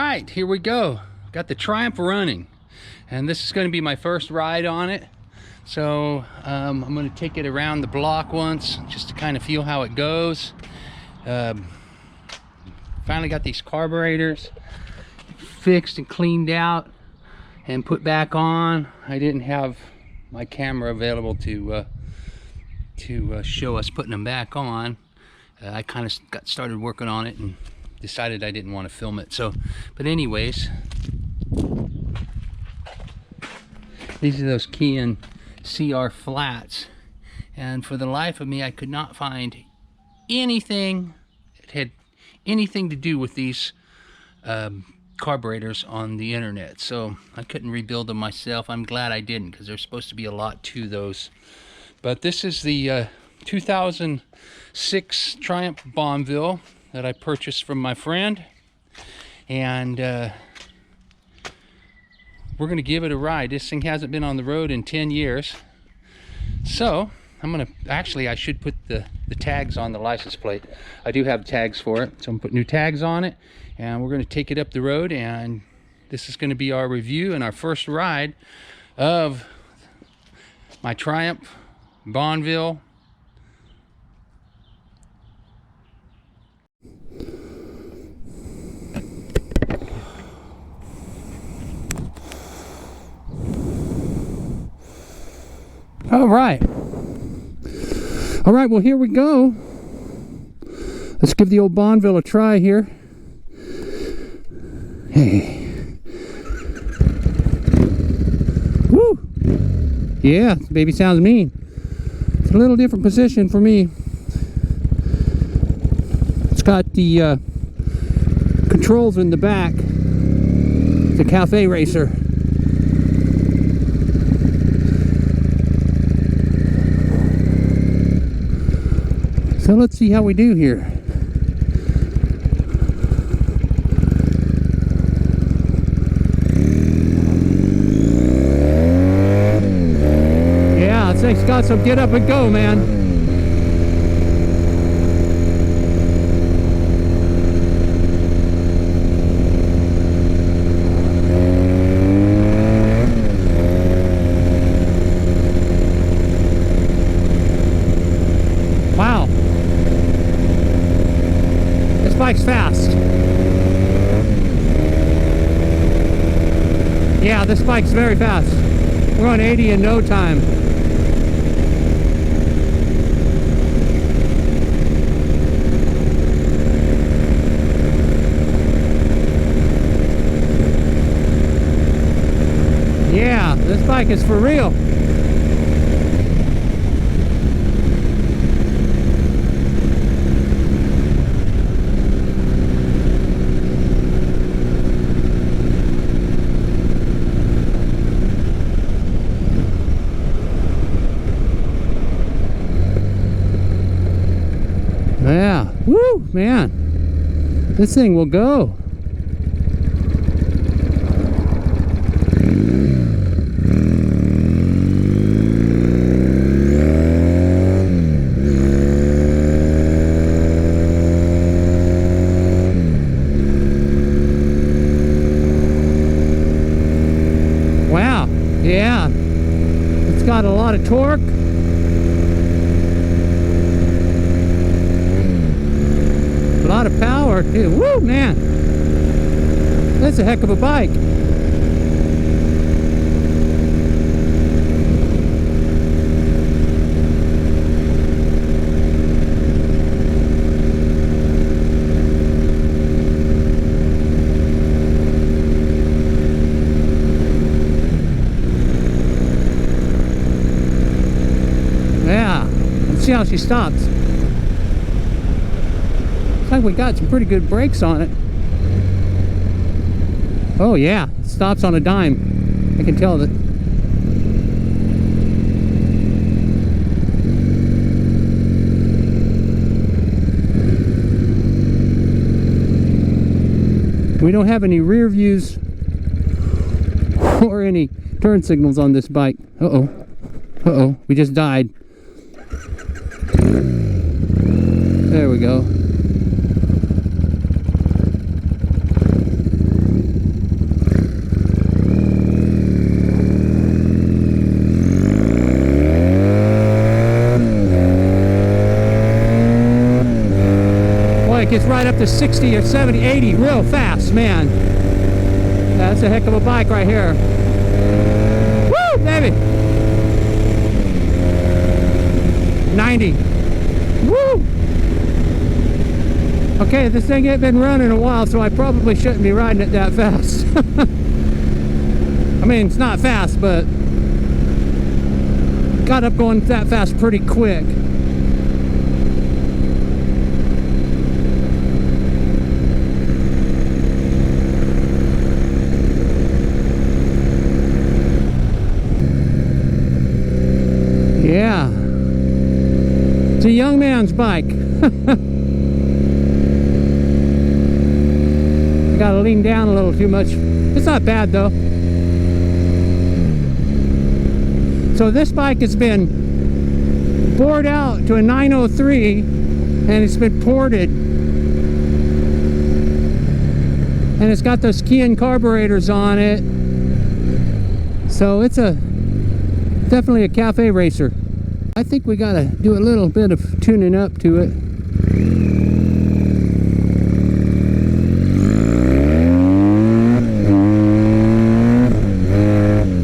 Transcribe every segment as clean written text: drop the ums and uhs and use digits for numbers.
right, here we go. Got the Triumph running, and this is going to be my first ride on it. So I'm going to take it around the block once just to kind of feel how it goes. Finally got these carburetors fixed and cleaned out and put back on. I didn't have my camera available to show us putting them back on. I kind of got started working on it and decided I didn't want to film it. So, but anyways, these are those Kean CR flats, and for the life of me I could not find anything that had anything to do with these carburetors on the internet, so I couldn't rebuild them myself. I'm glad I didn't, because there's supposed to be a lot to those. But this is the 2006 Triumph Bonneville that I purchased from my friend, and we're gonna give it a ride. This thing hasn't been on the road in 10 years, so I'm gonna, actually I should put the tags on the license plate. I do have tags for it, so I'm gonna put new tags on it, and we're gonna take it up the road, and this is gonna be our review and our first ride of my Triumph Bonneville. All right, well, here we go. Let's give the old Bonneville a try here. Hey. Woo! Yeah, baby sounds mean. It's a little different position for me. It's got the controls in the back. It's a cafe racer. So let's see how we do here. Yeah, this thing's got some get up and go, man. Wow. Bike's fast. Yeah, this bike's very fast. We're on 80 in no time. Yeah, this bike is for real. Yeah, woo, man, this thing will go. Wow, yeah, it's got a lot of torque. A lot of power too. Woo, man, that's a heck of a bike. Yeah, let's see how she stops. Looks like we got some pretty good brakes on it. Oh yeah, it stops on a dime. I can tell that. We don't have any rear views or any turn signals on this bike. Uh-oh. Uh-oh, we just died. There we go. gets right up to 60 or 70, 80 real fast, man. That's a heck of a bike right here. Woo, baby! 90. Woo! Okay, this thing ain't been running a while, so I probably shouldn't be riding it that fast. I mean, it's not fast, but got up going that fast pretty quick. Yeah, it's a young man's bike. I gotta lean down a little too much. It's not bad though. So this bike has been bored out to a 903 and it's been ported. And it's got those Kian carburetors on it. So it's definitely a cafe racer. I think we gotta do a little bit of tuning up to it.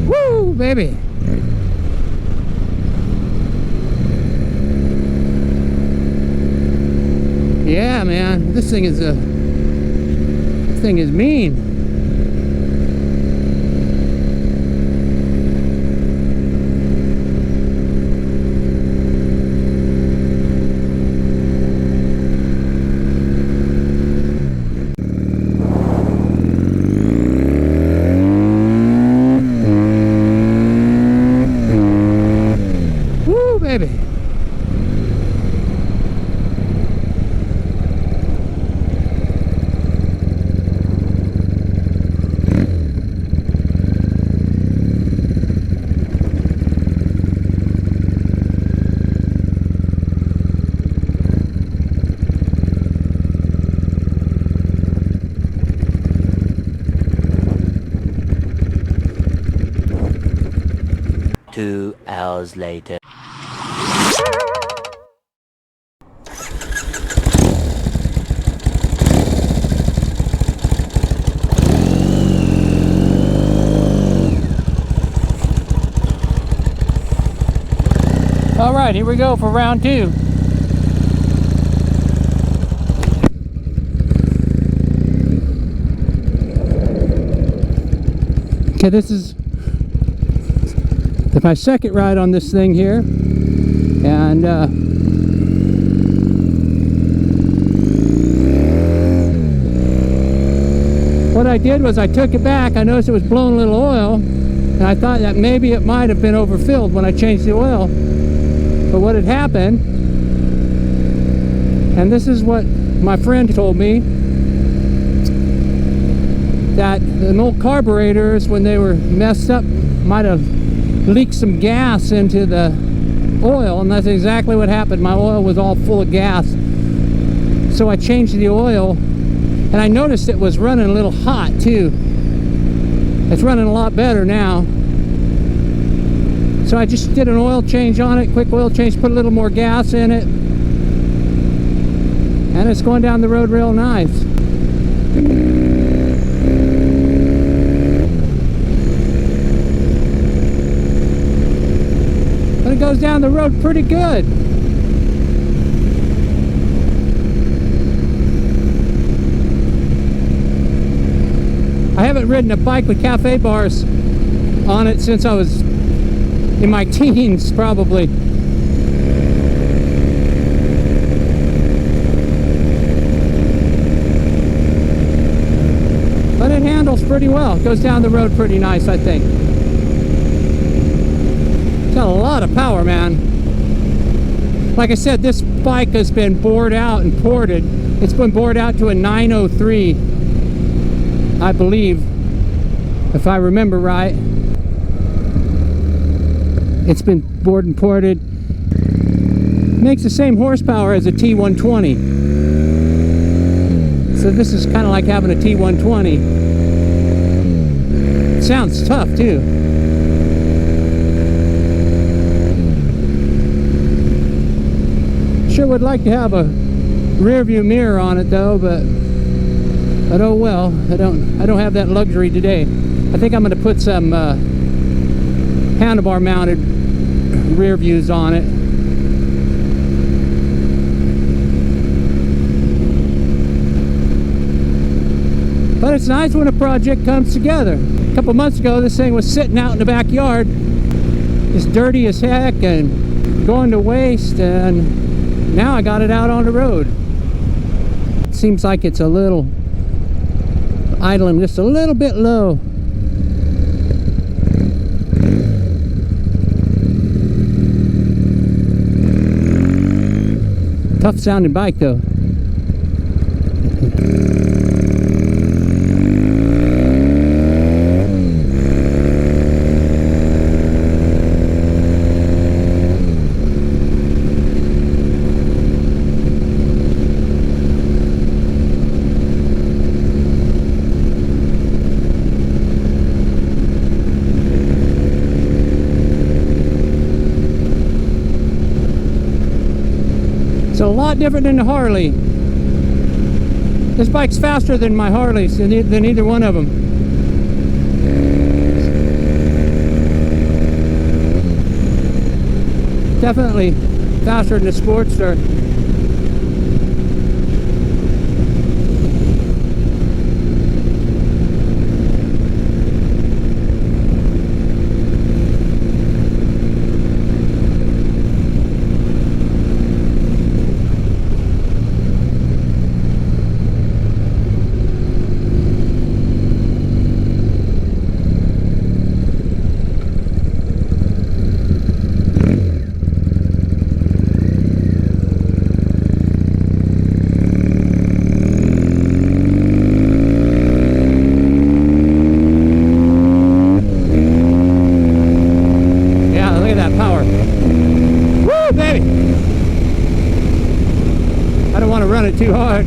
Woo, baby! Yeah, man, this thing is mean. Baby. Two hours later. All right, here we go for round two. Okay, this is my second ride on this thing here, and what I did was I took it back. I noticed it was blowing a little oil, and I thought that maybe it might have been overfilled when I changed the oil. But what had happened, and this is what my friend told me, that the old carburetors, when they were messed up, might have leaked some gas into the oil, and that's exactly what happened. My oil was all full of gas. So I changed the oil, and I noticed it was running a little hot too. It's running a lot better now. So I just did an oil change on it, quick oil change, put a little more gas in it, and it's going down the road real nice. But it goes down the road pretty good. I haven't ridden a bike with cafe bars on it since I was in my teens, probably. But it handles pretty well. It goes down the road pretty nice, I think. It's got a lot of power, man. Like I said, this bike has been bored out and ported. It's been bored out to a 903, I believe, if I remember right. It's been bored and ported. Makes the same horsepower as a T120. So this is kind of like having a T120. It sounds tough too. Sure would like to have a rear view mirror on it though, but oh well. I don't have that luxury today. I think I'm going to put some handlebar mounted rear views on it. But it's nice when a project comes together. A couple months ago, this thing was sitting out in the backyard, just dirty as heck and going to waste, and now I got it out on the road. It seems like it's a little idling just a little bit low. Tough sounding bike though. A lot different than the Harley. This bike's faster than my Harleys, than either one of them. Definitely faster than the Sportster. Too hard.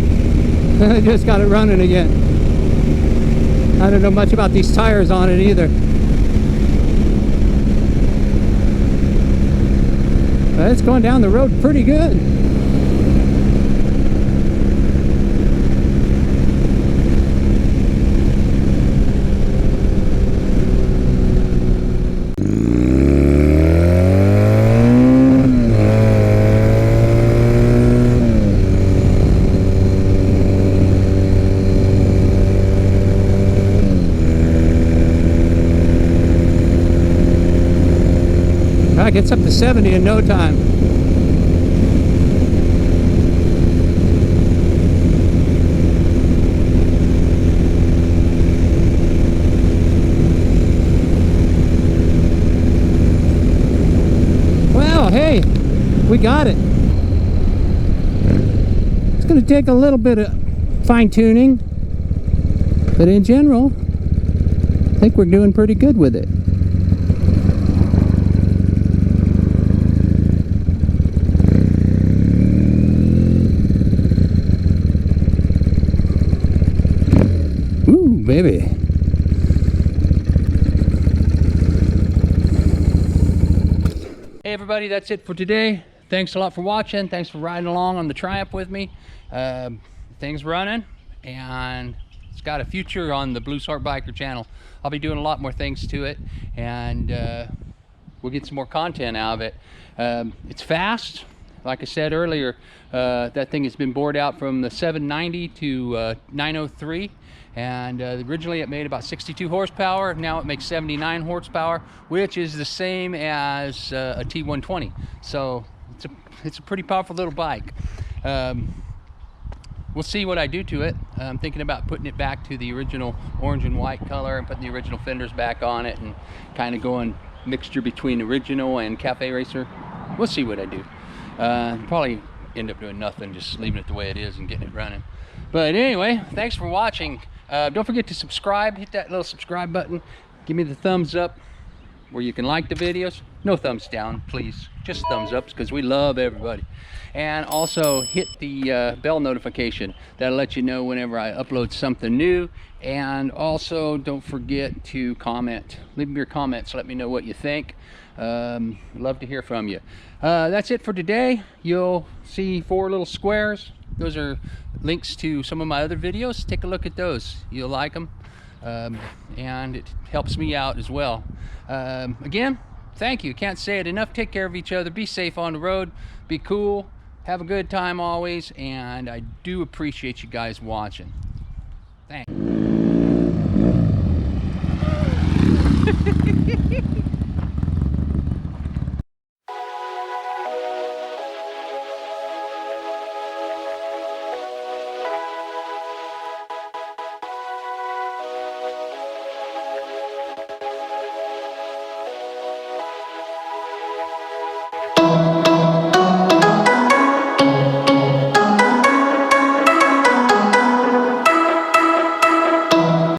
I just got it running again. I don't know much about these tires on it either. But it's going down the road pretty good. Gets up to 70 in no time. Well, hey, we got it. It's going to take a little bit of fine-tuning, but in general, I think we're doing pretty good with it. Baby. Hey everybody, that's it for today. Thanks a lot for watching. Thanks for riding along on the Triumph with me. Things running, and it's got a future on the Blues Harp Biker channel. I'll be doing a lot more things to it, and we'll get some more content out of it. It's fast. Like I said earlier, that thing has been bored out from the 790 to 903. And originally it made about 62 horsepower. Now it makes 79 horsepower, which is the same as a T120. So it's a pretty powerful little bike. We'll see what I do to it. I'm thinking about putting it back to the original orange and white color and putting the original fenders back on it and kind of going mixture between original and Cafe Racer. We'll see what I do. Probably end up doing nothing, just leaving it the way it is and getting it running. But anyway, thanks for watching. Don't forget to subscribe. Hit that little subscribe button. Give me the thumbs up where you can like the videos. No thumbs down, please. Just thumbs ups, because we love everybody. And also hit the bell notification. That'll let you know whenever I upload something new. And also don't forget to comment. Leave me your comments. Let me know what you think. Love to hear from you. That's it for today. You'll see 4 little squares Those are links to some of my other videos. Take a look at those. You'll like them. And it helps me out as well. Again, thank you. Can't say it enough. Take care of each other. Be safe on the road. Be cool. Have a good time always. And I do appreciate you guys watching. Thanks.